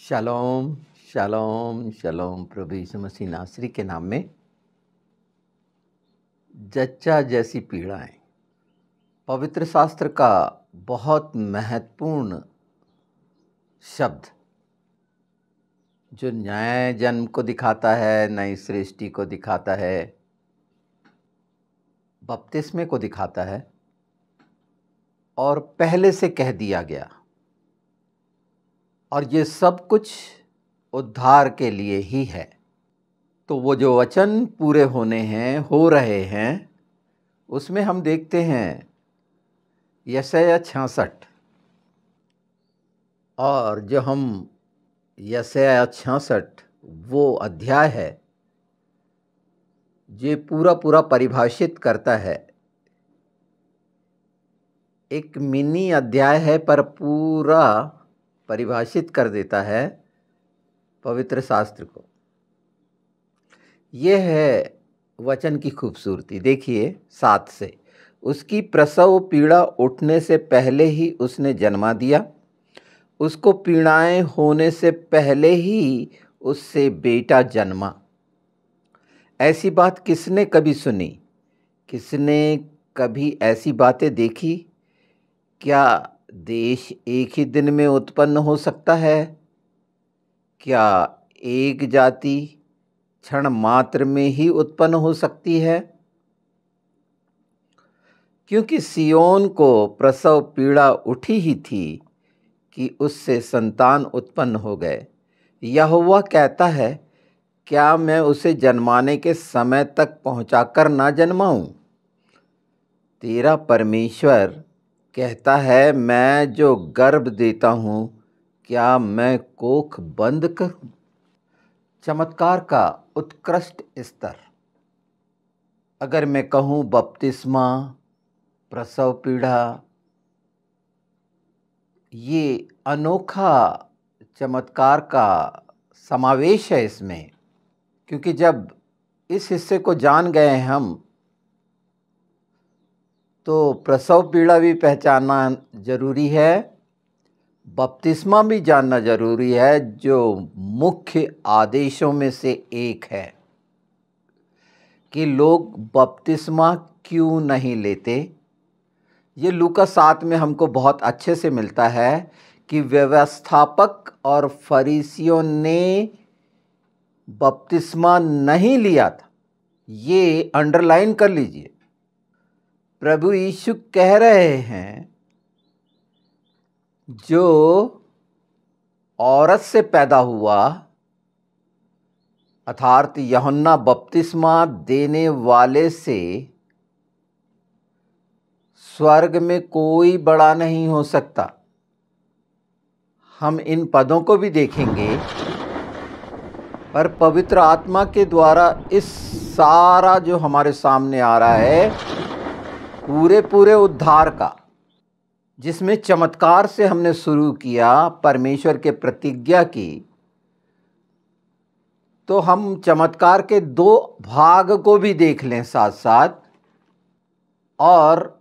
Shalom shalom shalom प्रभु यीशु मसीह नासरी के नाम में। जच्चा जैसी पीड़ाएं पवित्र शास्त्र का बहुत महत्वपूर्ण शब्द जो नए जन्म को दिखाता है, नई सृष्टि को दिखाता है, बपतिस्मे को दिखाता है और पहले से कह दिया गया। और ये सब कुछ उद्धार के लिए ही है। तो वो जो वचन पूरे होने हैं, हो रहे हैं, उसमें हम देखते हैं यशायाह 66। और जो हम यशायाह 66 वो अध्याय है जो पूरा परिभाषित करता है। एक मिनी अध्याय है पर पूरा परिभाषित कर देता है पवित्र शास्त्र को। यह है वचन की खूबसूरती। देखिए 7 से, उसकी प्रसव पीड़ा उठने से पहले ही उसने जन्मा दिया, उसको पीड़ाएं होने से पहले ही उससे बेटा जन्मा। ऐसी बात किसने कभी सुनी? किसने कभी ऐसी बातें देखी? क्या देश एक ही दिन में उत्पन्न हो सकता है? क्या एक जाति क्षण मात्र में ही उत्पन्न हो सकती है? क्योंकि सियोन को प्रसव पीड़ा उठी ही थी कि उससे संतान उत्पन्न हो गए। यहोवा कहता है, क्या मैं उसे जन्माने के समय तक पहुंचाकर ना जन्माऊं? तेरा परमेश्वर कहता है, मैं जो गर्भ देता हूं, क्या मैं कोख बंद करूं? चमत्कार का उत्कृष्ट स्तर। अगर मैं कहूं बपतिस्मा, प्रसव पीड़ा, ये अनोखा चमत्कार का समावेश है इसमें। क्योंकि जब इस हिस्से को जान गए हैं हम, तो प्रसव पीड़ा भी पहचानना जरूरी है, बपतिस्मा भी जानना जरूरी है, जो मुख्य आदेशों में से एक है कि लोग बपतिस्मा क्यों नहीं लेते। ये लूका 7 में हमको बहुत अच्छे से मिलता है कि व्यवस्थापक और फरीसियों ने बपतिस्मा नहीं लिया था। ये अंडरलाइन कर लीजिए। प्रभु यीशु कह रहे हैं, जो औरत से पैदा हुआ, अर्थात यूहन्ना बपतिस्मा देने वाले से स्वर्ग में कोई बड़ा नहीं हो सकता। हम इन पदों को भी देखेंगे, पर पवित्र आत्मा के द्वारा इस सारा जो हमारे सामने आ रहा है, पूरे उद्धार का, जिसमें चमत्कार से हमने शुरू किया, परमेश्वर के प्रतिज्ञा की, तो हम चमत्कार के 2 भाग को भी देख लें साथ साथ। और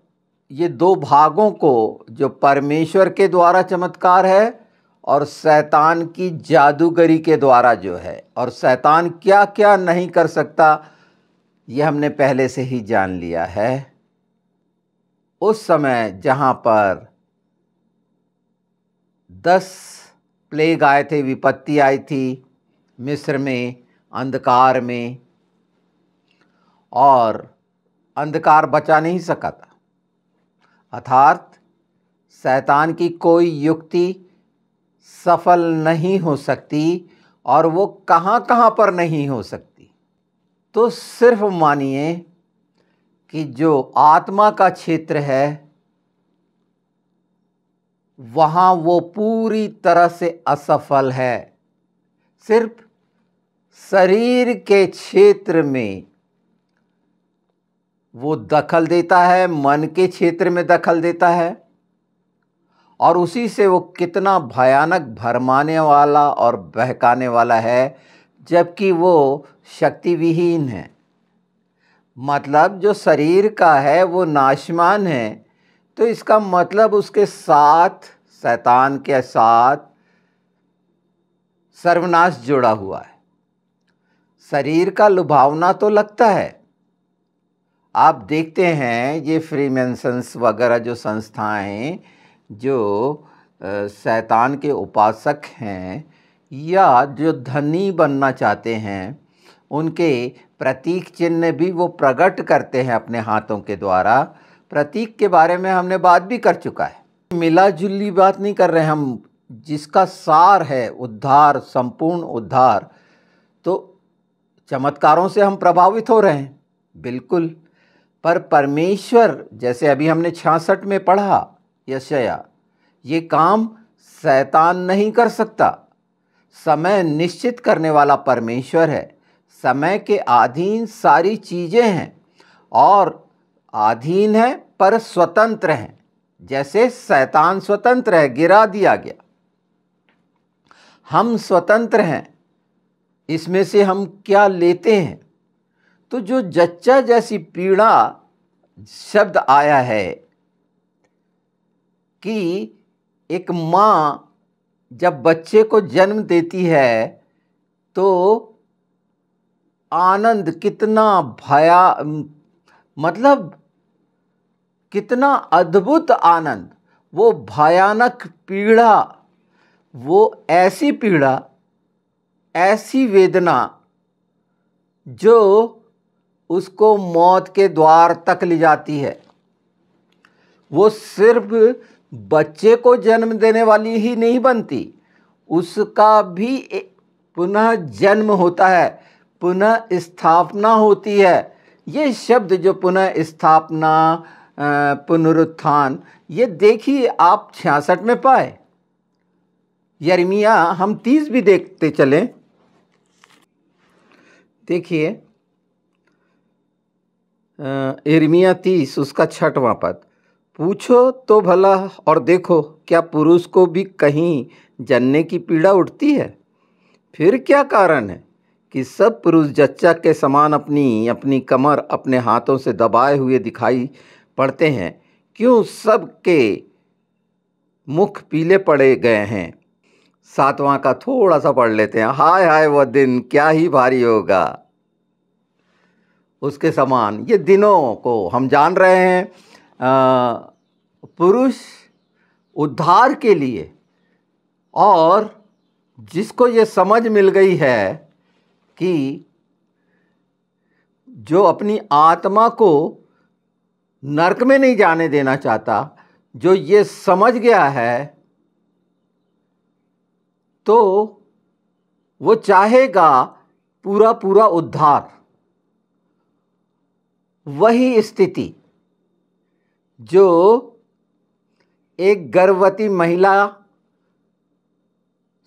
ये 2 भागों को, जो परमेश्वर के द्वारा चमत्कार है और शैतान की जादूगरी के द्वारा जो है, और शैतान क्या क्या नहीं कर सकता, ये हमने पहले से ही जान लिया है। उस समय जहाँ पर 10 प्लेग आए थे, विपत्ति आई थी मिस्र में, अंधकार में, और अंधकार बचा नहीं सका था। अर्थात शैतान की कोई युक्ति सफल नहीं हो सकती, और वो कहाँ पर नहीं हो सकती। तो सिर्फ मानिए कि जो आत्मा का क्षेत्र है, वहाँ वो पूरी तरह से असफल है। सिर्फ शरीर के क्षेत्र में वो दखल देता है, मन के क्षेत्र में दखल देता है, और उसी से वो कितना भयानक भरमाने वाला और बहकाने वाला है, जबकि वो शक्ति विहीन है। मतलब जो शरीर का है वो नाशवान है, तो इसका मतलब उसके साथ, शैतान के साथ सर्वनाश जुड़ा हुआ है। शरीर का लुभावना तो लगता है। आप देखते हैं ये फ्रीमेसन्स वगैरह जो संस्थाएं जो शैतान के उपासक हैं या जो धनी बनना चाहते हैं, उनके प्रतीक चिन्ह भी वो प्रकट करते हैं अपने हाथों के द्वारा। प्रतीक के बारे में हमने बात भी कर चुका है। मिला जुली बात नहीं कर रहे हैं हम, जिसका सार है उद्धार, संपूर्ण उद्धार। तो चमत्कारों से हम प्रभावित हो रहे हैं, बिल्कुल, पर परमेश्वर, जैसे अभी हमने 66 में पढ़ा यशायाह, ये काम शैतान नहीं कर सकता। समय निश्चित करने वाला परमेश्वर है। समय के अधीन सारी चीज़ें हैं और अधीन है पर स्वतंत्र हैं। जैसे शैतान स्वतंत्र है, गिरा दिया गया, हम स्वतंत्र हैं। इसमें से हम क्या लेते हैं? तो जो जच्चा जैसी पीड़ा शब्द आया है कि एक माँ जब बच्चे को जन्म देती है तो आनंद कितना मतलब कितना अद्भुत आनंद, वो भयानक पीड़ा, वो ऐसी पीड़ा, ऐसी वेदना जो उसको मौत के द्वार तक ले जाती है। वो सिर्फ बच्चे को जन्म देने वाली ही नहीं बनती, उसका भी पुनः जन्म होता है, पुनः स्थापना होती है। ये शब्द जो पुनः स्थापना, पुनरुत्थान, ये देखिए आप 66 में पाए। यिर्मयाह हम 30 भी देखते चलें। देखिए यिर्मयाह 30 उसका 6वां पद, पूछो तो भला और देखो, क्या पुरुष को भी कहीं जनने की पीड़ा उठती है? फिर क्या कारण है कि सब पुरुष जच्चा के समान अपनी अपनी कमर अपने हाथों से दबाए हुए दिखाई पड़ते हैं? क्यों सबके मुख पीले पड़े गए हैं? 7वां का थोड़ा सा पढ़ लेते हैं। हाय हाय वह दिन क्या ही भारी होगा उसके समान। ये दिनों को हम जान रहे हैं, पुरुष उद्धार के लिए, और जिसको ये समझ मिल गई है कि जो अपनी आत्मा को नरक में नहीं जाने देना चाहता, जो ये समझ गया है, तो वो चाहेगा पूरा पूरा उद्धार। वही स्थिति जो एक गर्भवती महिला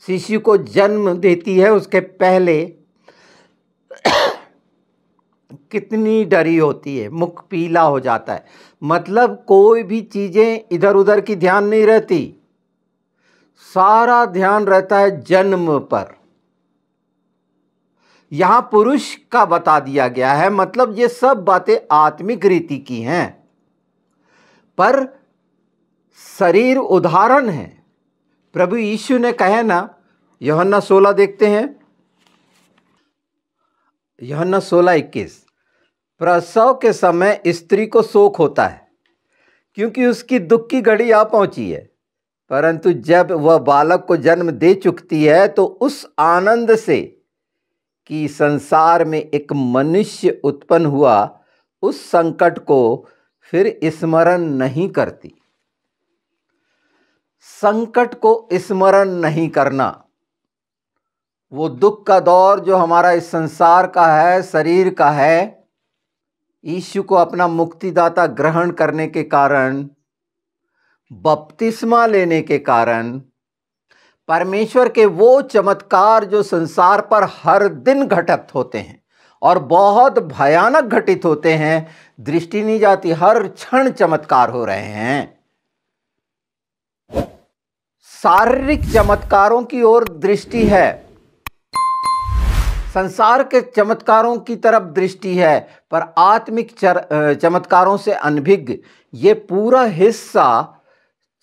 शिशु को जन्म देती है, उसके पहले कितनी डरी होती है, मुख पीला हो जाता है। मतलब कोई भी चीज़ें इधर उधर की ध्यान नहीं रहती, सारा ध्यान रहता है जन्म पर। यहाँ पुरुष का बता दिया गया है, मतलब ये सब बातें आत्मिक रीति की हैं, पर शरीर उदाहरण है। प्रभु यीशु ने कहा ना, यूहन्ना 16 देखते हैं, यूहन्ना 16:21, प्रसव के समय स्त्री को शोक होता है क्योंकि उसकी दुख की घड़ी आ पहुंची है, परंतु जब वह बालक को जन्म दे चुकती है तो उस आनंद से कि संसार में एक मनुष्य उत्पन्न हुआ, उस संकट को फिर स्मरण नहीं करती। संकट को स्मरण नहीं करना, वो दुख का दौर जो हमारा इस संसार का है, शरीर का है, यीशु को अपना मुक्तिदाता ग्रहण करने के कारण, बपतिस्मा लेने के कारण, परमेश्वर के वो चमत्कार जो संसार पर हर दिन घटित होते हैं और बहुत भयानक घटित होते हैं, दृष्टि नहीं जाती, हर क्षण चमत्कार हो रहे हैं। शारीरिक चमत्कारों की ओर दृष्टि है, संसार के चमत्कारों की तरफ दृष्टि है, पर आत्मिक चमत्कारों से अनभिज्ञ। ये पूरा हिस्सा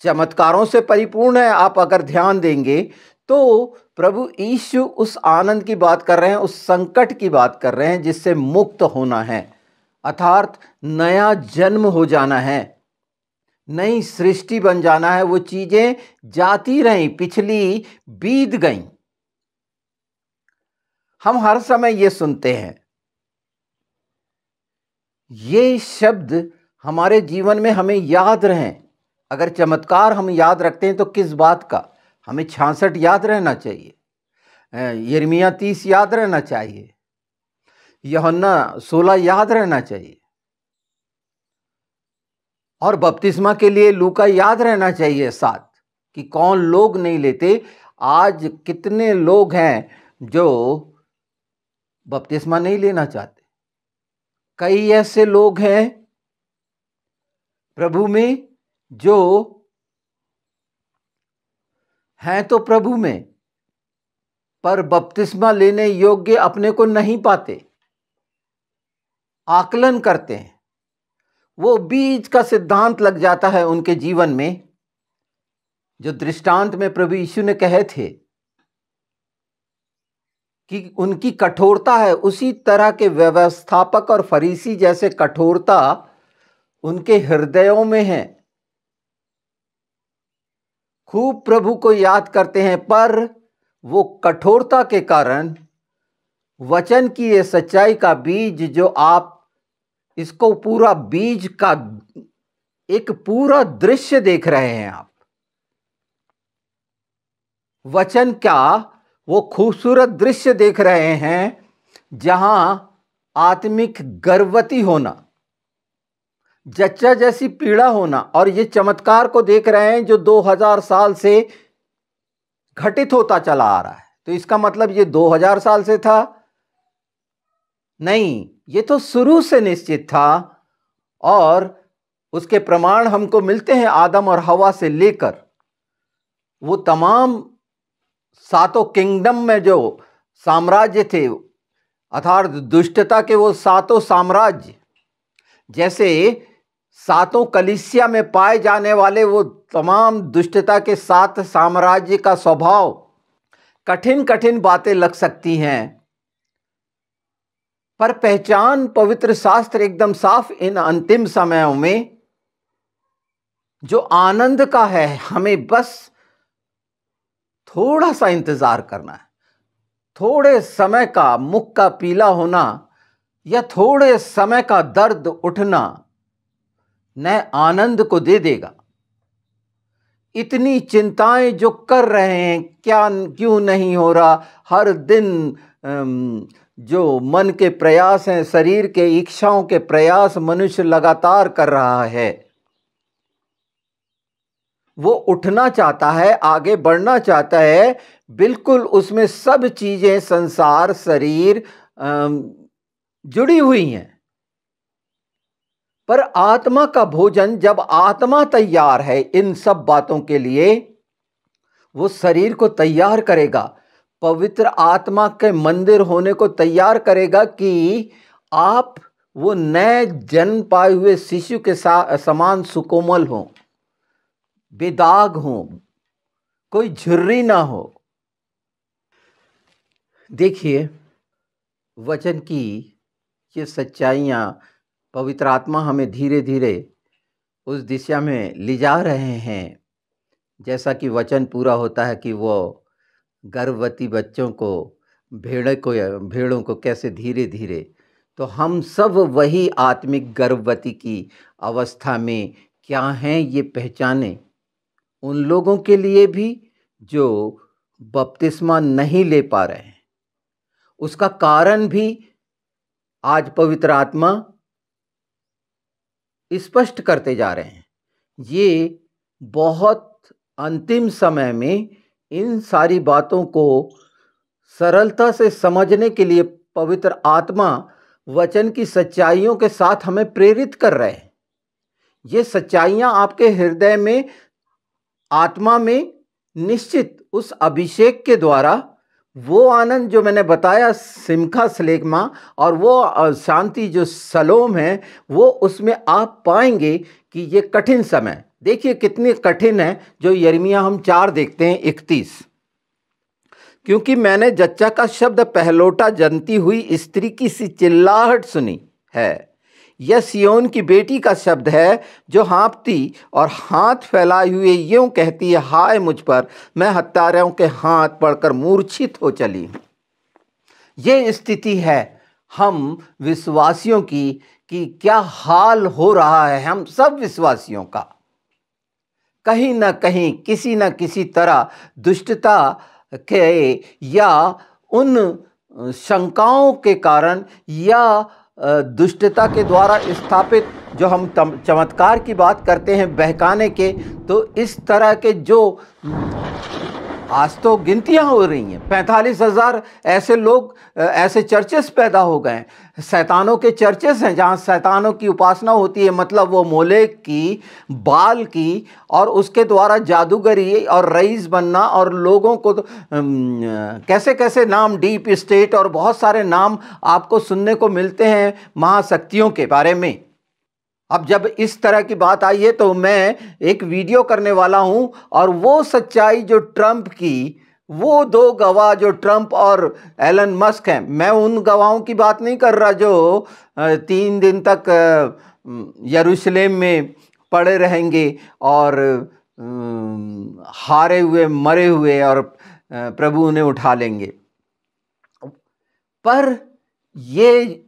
चमत्कारों से परिपूर्ण है। आप अगर ध्यान देंगे तो प्रभु यीशु उस आनंद की बात कर रहे हैं, उस संकट की बात कर रहे हैं जिससे मुक्त होना है, अर्थात नया जन्म हो जाना है, नई सृष्टि बन जाना है। वो चीजें जाती रहीं, पिछली बीत गईं। हम हर समय ये सुनते हैं, ये शब्द हमारे जीवन में हमें याद रहें। अगर चमत्कार हम याद रखते हैं तो किस बात का? हमें 66 याद रहना चाहिए, यिर्मयाह 30 याद रहना चाहिए, यूहन्ना 16 याद रहना चाहिए, और बपतिस्मा के लिए लूका याद रहना चाहिए साथ, कि कौन लोग नहीं लेते। आज कितने लोग हैं जो बपतिस्मा नहीं लेना चाहते। कई ऐसे लोग हैं प्रभु में जो हैं तो प्रभु में, पर बपतिस्मा लेने योग्य अपने को नहीं पाते, आकलन करते हैं। वो बीज का सिद्धांत लग जाता है उनके जीवन में, जो दृष्टांत में प्रभु यीशु ने कहे थे कि उनकी कठोरता है। उसी तरह के व्यवस्थापक और फरीसी जैसे कठोरता उनके हृदयों में है। खूब प्रभु को याद करते हैं, पर वो कठोरता के कारण वचन की ये सच्चाई का बीज, जो आप इसको पूरा बीज का एक पूरा दृश्य देख रहे हैं, आप वचन का वो खूबसूरत दृश्य देख रहे हैं, जहां आत्मिक गर्भवती होना, जच्चा जैसी पीड़ा होना, और ये चमत्कार को देख रहे हैं जो 2000 साल से घटित होता चला आ रहा है। तो इसका मतलब ये 2000 साल से था? नहीं, ये तो शुरू से निश्चित था, और उसके प्रमाण हमको मिलते हैं आदम और हवा से लेकर वो तमाम 7 किंगडम में जो साम्राज्य थे, अर्थात दुष्टता के वो 7 साम्राज्य, जैसे 7 कलीसिया में पाए जाने वाले वो तमाम दुष्टता के 7 साम्राज्य का स्वभाव। कठिन कठिन बातें लग सकती हैं, पर पहचान पवित्र शास्त्र एकदम साफ इन अंतिम समयों में जो आनंद का है। हमें बस थोड़ा सा इंतजार करना है, थोड़े समय का मुख का पीला होना या थोड़े समय का दर्द उठना नए आनंद को दे देगा। इतनी चिंताएं जो कर रहे हैं, क्या क्यों नहीं हो रहा, हर दिन जो मन के प्रयास हैं, शरीर के इच्छाओं के प्रयास मनुष्य लगातार कर रहा है, वो उठना चाहता है, आगे बढ़ना चाहता है। बिल्कुल उसमें सब चीजें, संसार, शरीर जुड़ी हुई हैं, पर आत्मा का भोजन, जब आत्मा तैयार है इन सब बातों के लिए, वो शरीर को तैयार करेगा, पवित्र आत्मा के मंदिर होने को तैयार करेगा, कि आप वो नए जन्म पाए हुए शिशु के समान सुकोमल हो, बेदाग हो, कोई झुर्री ना हो। देखिए, वचन की ये सच्चाइयां, पवित्र आत्मा हमें धीरे धीरे उस दिशा में ले जा रहे हैं, जैसा कि वचन पूरा होता है कि वो गर्भवती बच्चों को, भेड़ों को कैसे धीरे धीरे, तो हम सब वही आत्मिक गर्भवती की अवस्था में क्या हैं ये पहचाने। उन लोगों के लिए भी जो बपतिस्मा नहीं ले पा रहे हैं, उसका कारण भी आज पवित्र आत्मा स्पष्ट करते जा रहे हैं। ये बहुत अंतिम समय में इन सारी बातों को सरलता से समझने के लिए पवित्र आत्मा वचन की सच्चाइयों के साथ हमें प्रेरित कर रहे हैं। ये सच्चाइयां आपके हृदय में, आत्मा में निश्चित उस अभिषेक के द्वारा, वो आनंद जो मैंने बताया सिमखा स्लेगमा, और वो शांति जो सलोम है, वो उसमें आप पाएंगे कि ये कठिन समय, देखिए कितनी कठिन है, जो यिर्मयाह हम 4 देखते हैं 31, क्योंकि मैंने जच्चा का शब्द पहलोटा जनती हुई स्त्री की सी चिल्लाहट सुनी है। यह सियोन की बेटी का शब्द है जो हाँफती और हाथ फैलाए हुए यूं कहती है, हाय मुझ पर, मैं हत्यारों के हाथ पड़कर मूर्छित हो चली। ये स्थिति है हम विश्वासियों की कि क्या हाल हो रहा है हम सब विश्वासियों का। कहीं ना कहीं किसी न किसी तरह दुष्टता के या उन शंकाओं के कारण या दुष्टता के द्वारा स्थापित जो हम चमत्कार की बात करते हैं बहकाने के, तो इस तरह के जो आज तो गिनतियां हो रही हैं, 45,000 ऐसे लोग, ऐसे चर्चेस पैदा हो गए हैं। शैतानों के चर्चेस हैं जहां शैतानों की उपासना होती है, मतलब वो मोलेक की, बाल की, और उसके द्वारा जादूगरी और रईस बनना, और लोगों को कैसे कैसे नाम, डीप स्टेट और बहुत सारे नाम आपको सुनने को मिलते हैं महाशक्तियों के बारे में। अब जब इस तरह की बात आई है तो मैं एक वीडियो करने वाला हूं, और वो सच्चाई जो ट्रंप की, वो 2 गवाह जो ट्रंप और एलन मस्क हैं, मैं उन गवाहों की बात नहीं कर रहा जो 3 दिन तक यरूशलेम में पड़े रहेंगे और हारे हुए, मरे हुए, और प्रभु उन्हें उठा लेंगे। पर ये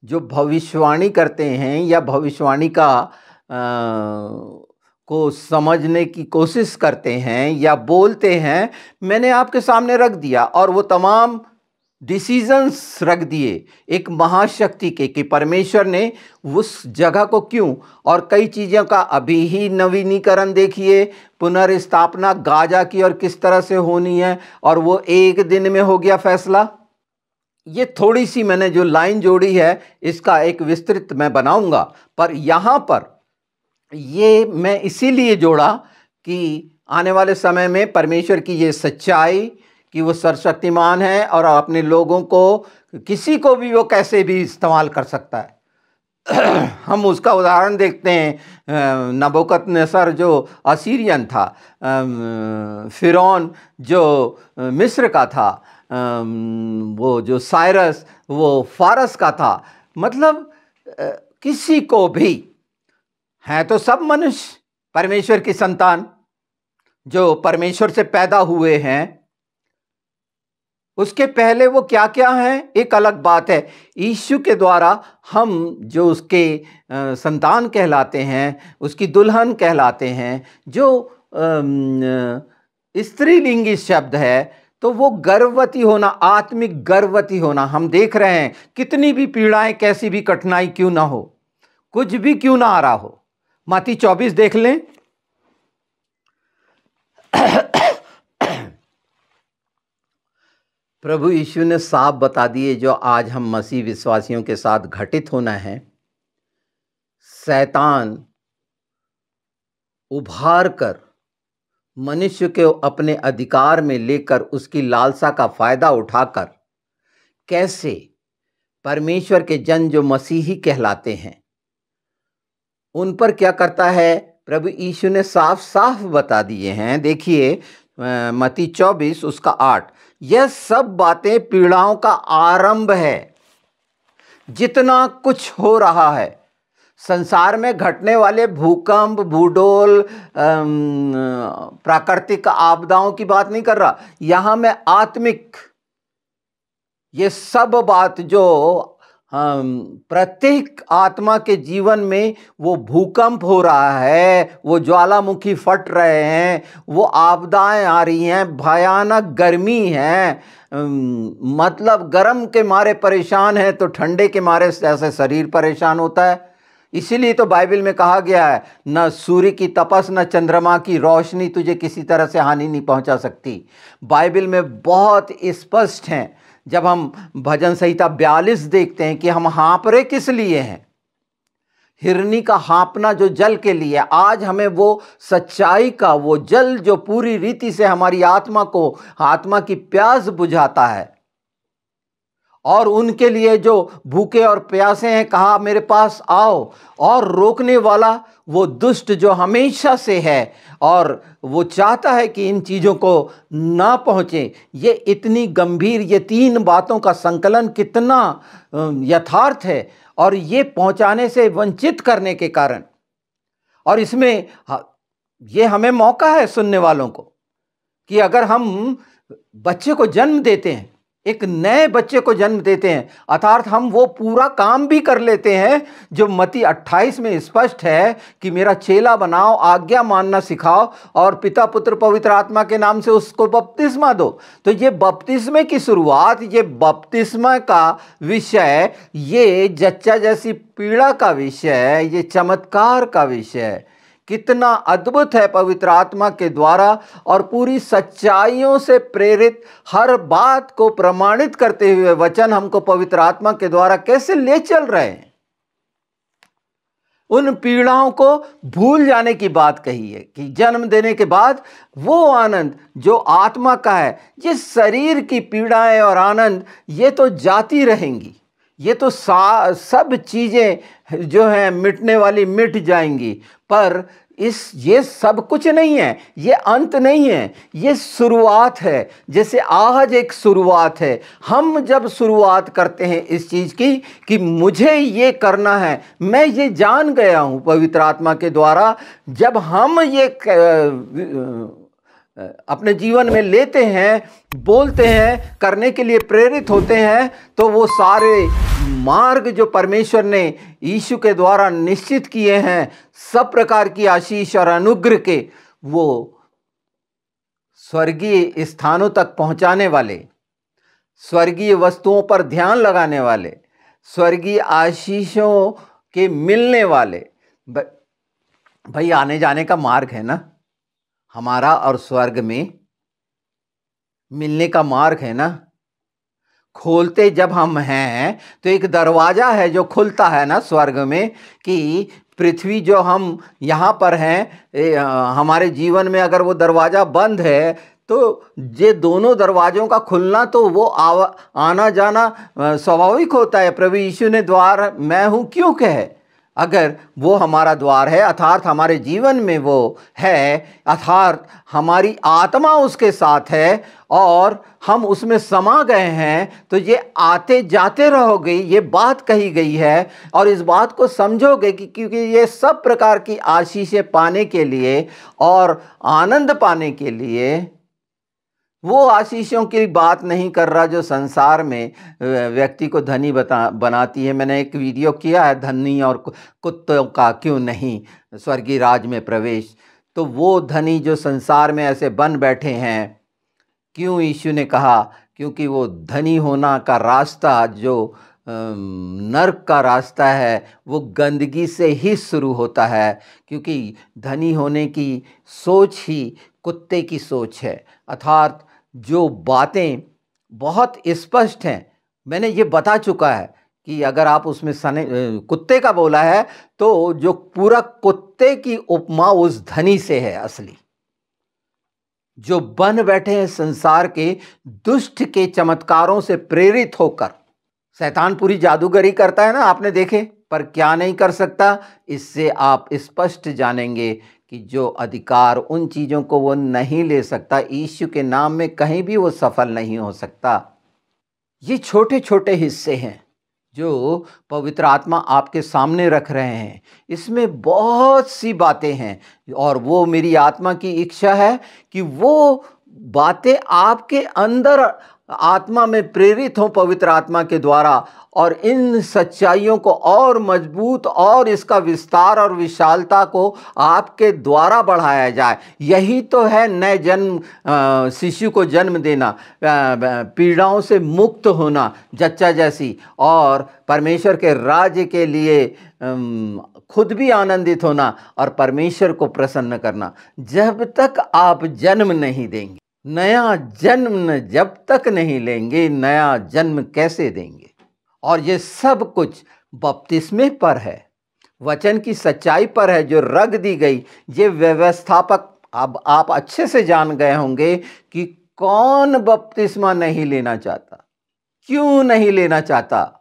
जो भविष्यवाणी करते हैं या भविष्यवाणी का को समझने की कोशिश करते हैं या बोलते हैं, मैंने आपके सामने रख दिया, और वो तमाम डिसीजंस रख दिए एक महाशक्ति के, कि परमेश्वर ने उस जगह को क्यों, और कई चीज़ों का अभी ही नवीनीकरण देखिए, पुनर्स्थापना गाजा की और किस तरह से होनी है, और वो एक दिन में हो गया फैसला। ये थोड़ी सी मैंने जो लाइन जोड़ी है इसका एक विस्तृत मैं बनाऊंगा, पर यहाँ पर ये मैं इसीलिए जोड़ा कि आने वाले समय में परमेश्वर की ये सच्चाई कि वो सर्वशक्तिमान है और अपने लोगों को, किसी को भी वो कैसे भी इस्तेमाल कर सकता है। हम उसका उदाहरण देखते हैं, नबूकदनेस्सर जो असीरियन था, फिरौन जो मिस्र का था, वो जो साइरस वो फारस का था। मतलब किसी को भी, हैं तो सब मनुष्य परमेश्वर की संतान जो परमेश्वर से पैदा हुए हैं, उसके पहले वो क्या क्या हैं एक अलग बात है। यीशु के द्वारा हम जो उसके संतान कहलाते हैं, उसकी दुल्हन कहलाते हैं, जो स्त्रीलिंगी शब्द है, तो वो गर्भवती होना, आत्मिक गर्भवती होना, हम देख रहे हैं कितनी भी पीड़ाएं, कैसी भी कठिनाई क्यों ना हो, कुछ भी क्यों ना आ रहा हो। मत्ती 24 देख लें। प्रभु यीशु ने साफ बता दिए जो आज हम मसीह विश्वासियों के साथ घटित होना है। शैतान उभार कर मनुष्य के अपने अधिकार में लेकर उसकी लालसा का फायदा उठाकर कैसे परमेश्वर के जन जो मसीही कहलाते हैं उन पर क्या करता है, प्रभु यीशु ने साफ साफ बता दिए हैं। देखिए मत्ती 24 उसका 8, यह सब बातें पीड़ाओं का आरंभ है। जितना कुछ हो रहा है संसार में घटने वाले भूकंप, भूडोल, प्राकृतिक आपदाओं की बात नहीं कर रहा, यहां मैं आत्मिक, ये सब बात जो प्रत्येक आत्मा के जीवन में वो भूकंप हो रहा है, वो ज्वालामुखी फट रहे हैं, वो आपदाएं आ रही हैं, भयानक गर्मी है, मतलब गर्म के मारे परेशान है तो ठंडे के मारे ऐसे शरीर परेशान होता है। इसीलिए तो बाइबल में कहा गया है, न सूर्य की तपस न चंद्रमा की रोशनी तुझे किसी तरह से हानि नहीं पहुंचा सकती। बाइबल में बहुत स्पष्ट हैं। जब हम भजन संहिता 42 देखते हैं कि हम हाँप रहे किस लिए हैं, हिरनी का हाँपना जो जल के लिए, आज हमें वो सच्चाई का वो जल जो पूरी रीति से हमारी आत्मा को, आत्मा की प्यास बुझाता है और उनके लिए जो भूखे और प्यासे हैं कहा मेरे पास आओ, और रोकने वाला वो दुष्ट जो हमेशा से है और वो चाहता है कि इन चीज़ों को ना पहुँचे। ये इतनी गंभीर, ये तीन बातों का संकलन कितना यथार्थ है, और ये पहुँचाने से वंचित करने के कारण। और इसमें ये हमें मौका है सुनने वालों को कि अगर हम बच्चे को जन्म देते हैं, एक नए बच्चे को जन्म देते हैं, अर्थात हम वो पूरा काम भी कर लेते हैं जो मत्ती 28 में स्पष्ट है कि मेरा चेला बनाओ, आज्ञा मानना सिखाओ और पिता पुत्र पवित्र आत्मा के नाम से उसको बपतिस्मा दो। तो ये बपतिस्मे की शुरुआत, ये बपतिस्मा का विषय, ये जच्चा जैसी पीड़ा का विषय, ये चमत्कार का विषय कितना अद्भुत है पवित्र आत्मा के द्वारा, और पूरी सच्चाइयों से प्रेरित हर बात को प्रमाणित करते हुए वचन हमको पवित्र आत्मा के द्वारा कैसे ले चल रहे हैं। उन पीड़ाओं को भूल जाने की बात कही है कि जन्म देने के बाद वो आनंद जो आत्मा का है, ये शरीर की पीड़ाएं और आनंद ये तो जाती रहेंगी, ये तो सब चीज़ें जो हैं मिटने वाली मिट जाएंगी, पर ये सब कुछ नहीं है, ये अंत नहीं है, ये शुरुआत है। जैसे आज एक शुरुआत है, हम जब शुरुआत करते हैं इस चीज़ की कि मुझे ये करना है, मैं ये जान गया हूँ पवित्र आत्मा के द्वारा, जब हम ये अपने जीवन में लेते हैं, बोलते हैं, करने के लिए प्रेरित होते हैं, तो वो सारे मार्ग जो परमेश्वर ने यीशु के द्वारा निश्चित किए हैं, सब प्रकार की आशीष और अनुग्रह के, वो स्वर्गीय स्थानों तक पहुंचाने वाले, स्वर्गीय वस्तुओं पर ध्यान लगाने वाले, स्वर्गीय आशीषों के मिलने वाले, भाई आने जाने का मार्ग है ना हमारा, और स्वर्ग में मिलने का मार्ग है ना। खोलते जब हम हैं तो एक दरवाज़ा है जो खुलता है ना स्वर्ग में, कि पृथ्वी जो हम यहाँ पर हैं, हमारे जीवन में अगर वो दरवाज़ा बंद है तो ये दोनों दरवाज़ों का खुलना, तो वो आना जाना स्वाभाविक होता है। प्रभु यीशु ने द्वार मैं हूँ क्यों कहे, अगर वो हमारा द्वार है, अर्थात हमारे जीवन में वो है, अर्थात हमारी आत्मा उसके साथ है और हम उसमें समा गए हैं, तो ये आते जाते रहोगे, ये बात कही गई है। और इस बात को समझोगे कि क्योंकि ये सब प्रकार की आशीषें पाने के लिए और आनंद पाने के लिए, वो आशीषों की बात नहीं कर रहा जो संसार में व्यक्ति को धनी बनाती है। मैंने एक वीडियो किया है, धनी और कुत्तों का क्यों नहीं स्वर्गीय राज में प्रवेश। तो वो धनी जो संसार में ऐसे बन बैठे हैं, क्यों यीशु ने कहा, क्योंकि वो धनी होना का रास्ता जो नर्क का रास्ता है, वो गंदगी से ही शुरू होता है, क्योंकि धनी होने की सोच ही कुत्ते की सोच है। अर्थात जो बातें बहुत स्पष्ट हैं, मैंने ये बता चुका है कि अगर आप उसमें कुत्ते का बोला है, तो जो पूरा कुत्ते की उपमा उस धनी से है असली, जो बन बैठे हैं संसार के दुष्ट के चमत्कारों से प्रेरित होकर। शैतान पूरी जादूगरी करता है ना, आपने देखे, पर क्या नहीं कर सकता। इससे आप स्पष्ट जानेंगे कि जो अधिकार उन चीज़ों को वो नहीं ले सकता, यीशु के नाम में कहीं भी वो सफल नहीं हो सकता। ये छोटे छोटे हिस्से हैं जो पवित्र आत्मा आपके सामने रख रहे हैं। इसमें बहुत सी बातें हैं, और वो मेरी आत्मा की इच्छा है कि वो बातें आपके अंदर आत्मा में प्रेरित हों पवित्र आत्मा के द्वारा, और इन सच्चाइयों को और मजबूत और इसका विस्तार और विशालता को आपके द्वारा बढ़ाया जाए। यही तो है नए जन्म, शिशु को जन्म देना, पीड़ाओं से मुक्त होना जच्चा जैसी, और परमेश्वर के राज्य के लिए खुद भी आनंदित होना और परमेश्वर को प्रसन्न करना। जब तक आप जन्म नहीं देंगे, नया जन्म जब तक नहीं लेंगे, नया जन्म कैसे देंगे। और ये सब कुछ बपतिस्मे पर है, वचन की सच्चाई पर है जो रख दी गई। ये व्यवस्थापक, अब आप अच्छे से जान गए होंगे कि कौन बपतिस्मा नहीं लेना चाहता, क्यों नहीं लेना चाहता?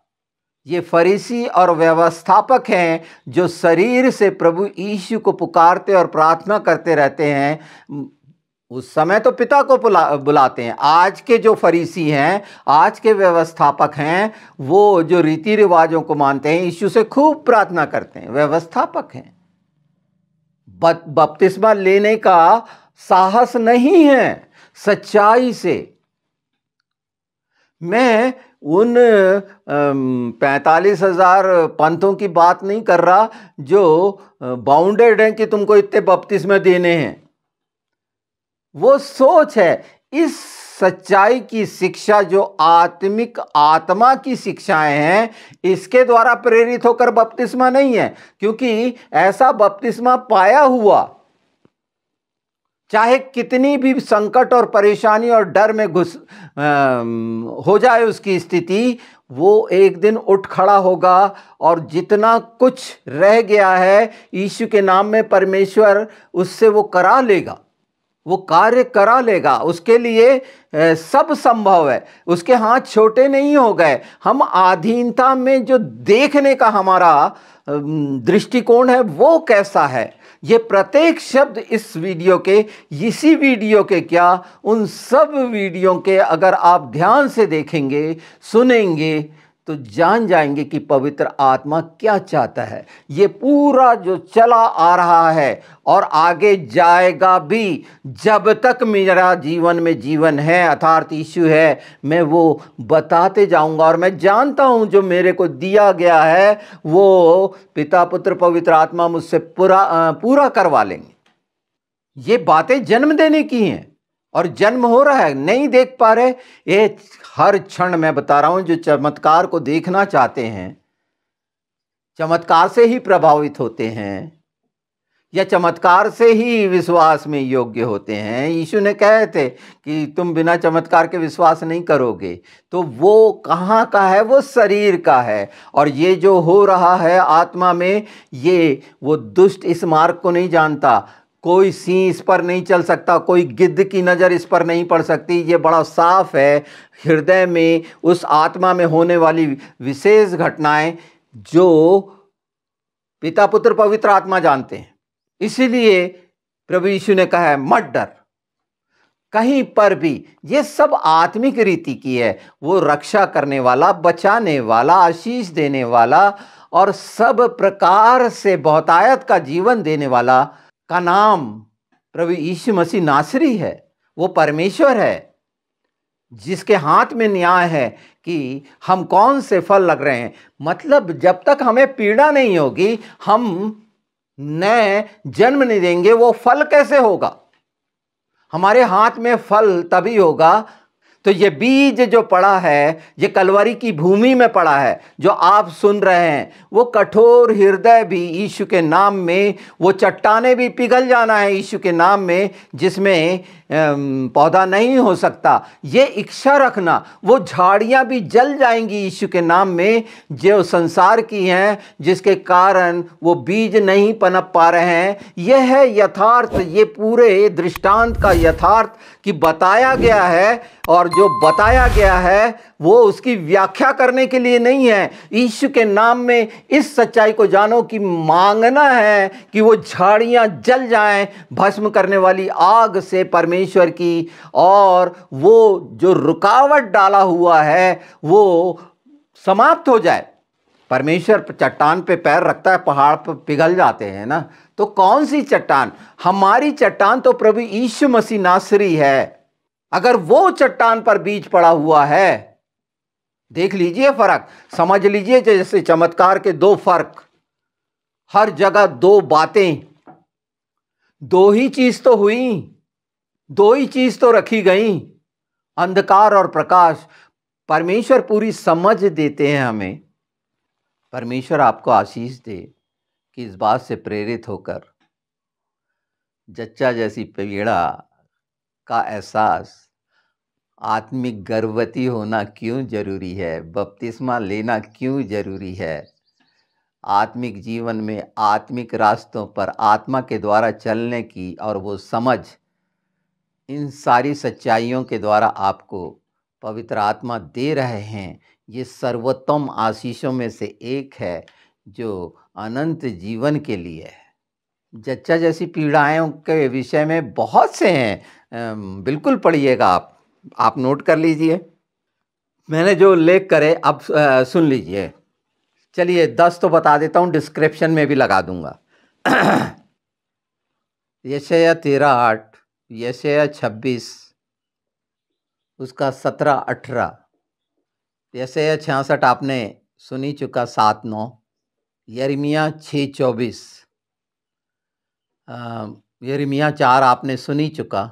ये फरीसी और व्यवस्थापक हैं जो शरीर से प्रभु यीशु को पुकारते और प्रार्थना करते रहते हैं। उस समय तो पिता को बुलाते हैं। आज के जो फरीसी हैं, आज के व्यवस्थापक हैं, वो जो रीति रिवाजों को मानते हैं, यीशु से खूब प्रार्थना करते हैं, व्यवस्थापक हैं। बपतिस्मा लेने का साहस नहीं है सच्चाई से। मैं उन 45,000 पंथों की बात नहीं कर रहा जो बाउंडेड हैं कि तुमको इतने बपतिस्मे देने हैं। वो सोच है। इस सच्चाई की शिक्षा जो आत्मिक आत्मा की शिक्षाएं हैं, इसके द्वारा प्रेरित होकर बपतिस्मा नहीं है, क्योंकि ऐसा बपतिस्मा पाया हुआ, चाहे कितनी भी संकट और परेशानी और डर में हो जाए उसकी स्थिति, वो एक दिन उठ खड़ा होगा और जितना कुछ रह गया है यीशु के नाम में परमेश्वर उससे वो करा लेगा, वो कार्य करा लेगा। उसके लिए सब संभव है। उसके हाथ छोटे नहीं हो गए। हम अधीनता में जो देखने का हमारा दृष्टिकोण है वो कैसा है, ये प्रत्येक शब्द इस वीडियो के, इसी वीडियो के क्या, उन सब वीडियो के अगर आप ध्यान से देखेंगे, सुनेंगे, तो जान जाएंगे कि पवित्र आत्मा क्या चाहता है। ये पूरा जो चला आ रहा है और आगे जाएगा भी, जब तक मेरा जीवन में जीवन है अर्थात यीशु है, मैं वो बताते जाऊंगा। और मैं जानता हूं जो मेरे को दिया गया है वो पिता पुत्र पवित्र आत्मा मुझसे पूरा करवा लेंगे। ये बातें जन्म देने की हैं और जन्म हो रहा है, नहीं देख पा रहे। ये हर क्षण मैं बता रहा हूं, जो चमत्कार को देखना चाहते हैं, चमत्कार से ही प्रभावित होते हैं या चमत्कार से ही विश्वास में योग्य होते हैं। यीशु ने कहे थे कि तुम बिना चमत्कार के विश्वास नहीं करोगे। तो वो कहाँ का है? वो शरीर का है। और ये जो हो रहा है आत्मा में, ये वो दुष्ट इस मार्ग को नहीं जानता। कोई सिंह इस पर नहीं चल सकता, कोई गिद्ध की नज़र इस पर नहीं पड़ सकती। ये बड़ा साफ है। हृदय में उस आत्मा में होने वाली विशेष घटनाएं जो पिता पुत्र पवित्र आत्मा जानते हैं। इसीलिए प्रभु यीशु ने कहा है मत डर। कहीं पर भी ये सब आत्मिक रीति की है। वो रक्षा करने वाला, बचाने वाला, आशीष देने वाला और सब प्रकार से बहुतायत का जीवन देने वाला का नाम प्रभु यीशु मसीह नासरी है। वो परमेश्वर है जिसके हाथ में न्याय है कि हम कौन से फल लग रहे हैं। मतलब जब तक हमें पीड़ा नहीं होगी, हम नए जन्म नहीं देंगे, वो फल कैसे होगा? हमारे हाथ में फल तभी होगा। तो ये बीज जो पड़ा है, ये कलवरी की भूमि में पड़ा है, जो आप सुन रहे हैं, वो कठोर हृदय भी यीशु के नाम में, वो चट्टाने भी पिघल जाना है यीशु के नाम में, जिसमें पौधा नहीं हो सकता। ये इच्छा रखना, वो झाड़ियां भी जल जाएंगी यीशु के नाम में, जो संसार की हैं, जिसके कारण वो बीज नहीं पनप पा रहे हैं। यह है यथार्थ। ये पूरे दृष्टांत का यथार्थ कि बताया गया है, और जो बताया गया है वो उसकी व्याख्या करने के लिए नहीं है। यीशु के नाम में इस सच्चाई को जानो कि मांगना है कि वो झाड़ियां जल जाएं भस्म करने वाली आग से परमेश्वर की, और वो जो रुकावट डाला हुआ है वो समाप्त हो जाए। परमेश्वर चट्टान पे पैर रखता है, पहाड़ पर पिघल जाते हैं ना। तो कौन सी चट्टान? हमारी चट्टान तो प्रभु यीशु मसीह नासरी है। अगर वो चट्टान पर बीज पड़ा हुआ है, देख लीजिए फर्क, समझ लीजिए। जैसे चमत्कार के दो फर्क, हर जगह दो बातें, दो ही चीज तो हुई, दो ही चीज तो रखी गई, अंधकार और प्रकाश। परमेश्वर पूरी समझ देते हैं हमें। परमेश्वर आपको आशीष दे कि इस बात से प्रेरित होकर जच्चा जैसी पीड़ा का एहसास, आत्मिक गर्भवती होना क्यों जरूरी है, बपतिस्मा लेना क्यों जरूरी है, आत्मिक जीवन में आत्मिक रास्तों पर आत्मा के द्वारा चलने की और वो समझ, इन सारी सच्चाइयों के द्वारा आपको पवित्र आत्मा दे रहे हैं, ये सर्वोत्तम आशीषों में से एक है जो अनंत जीवन के लिए है। जच्चा जैसी पीड़ाओं के विषय में बहुत से हैं, बिल्कुल पढ़िएगा आप नोट कर लीजिए। मैंने जो उल्लेख करे अब सुन लीजिए। चलिए 10 तो बता देता हूँ, डिस्क्रिप्शन में भी लगा दूंगा। यशायाह 13:8, यशायाह 26 उसका 17-18, यशायाह 66 आपने सुनी चुका 7-9, यिर्मयाह 6:24, यिर्मयाह 4 आपने सुनी चुका,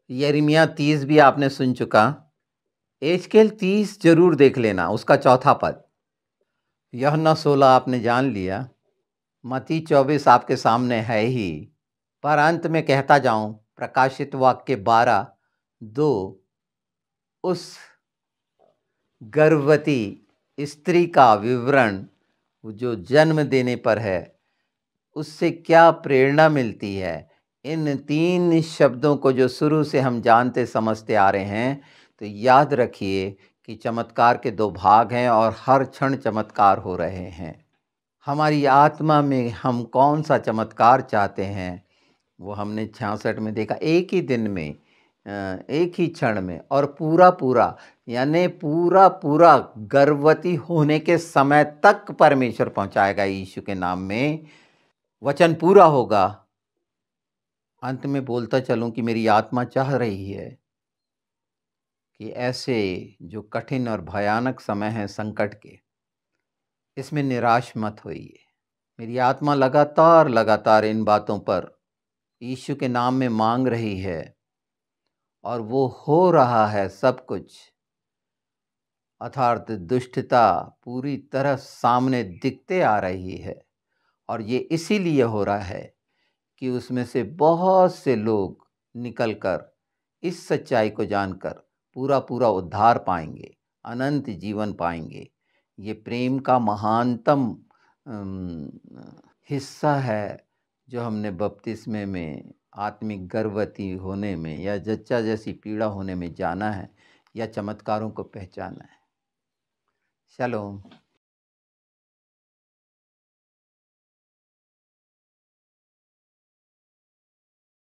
यिर्मयाह 30 भी आपने सुन चुका, एजकेल 30 जरूर देख लेना, उसका 4था पद, यूहन्ना 16 आपने जान लिया, मत्ती 24 आपके सामने है ही। पर अंत में कहता जाऊं, प्रकाशित वाक्य 12:2 उस गर्भवती स्त्री का विवरण जो जन्म देने पर है, उससे क्या प्रेरणा मिलती है। इन 3 शब्दों को जो शुरू से हम जानते समझते आ रहे हैं, तो याद रखिए कि चमत्कार के 2 भाग हैं और हर क्षण चमत्कार हो रहे हैं। हमारी आत्मा में हम कौन सा चमत्कार चाहते हैं, वो हमने 66 में देखा। एक ही दिन में, एक ही क्षण में, और पूरा यानी पूरा गर्भवती होने के समय तक परमेश्वर पहुंचाएगा यीशु के नाम में। वचन पूरा होगा। अंत में बोलता चलूं कि मेरी आत्मा चाह रही है कि ऐसे जो कठिन और भयानक समय हैं संकट के, इसमें निराश मत होइए। मेरी आत्मा लगातार इन बातों पर यीशु के नाम में मांग रही है, और वो हो रहा है सब कुछ। अर्थात दुष्टता पूरी तरह सामने दिखते आ रही है, और ये इसीलिए हो रहा है कि उसमें से बहुत से लोग निकलकर इस सच्चाई को जानकर पूरा उद्धार पाएंगे, अनंत जीवन पाएंगे। ये प्रेम का महानतम हिस्सा है जो हमने बपतिस्मे में, आत्मिक गर्भवती होने में, या जच्चा जैसी पीड़ा होने में जाना है, या चमत्कारों को पहचाना है। शलोम।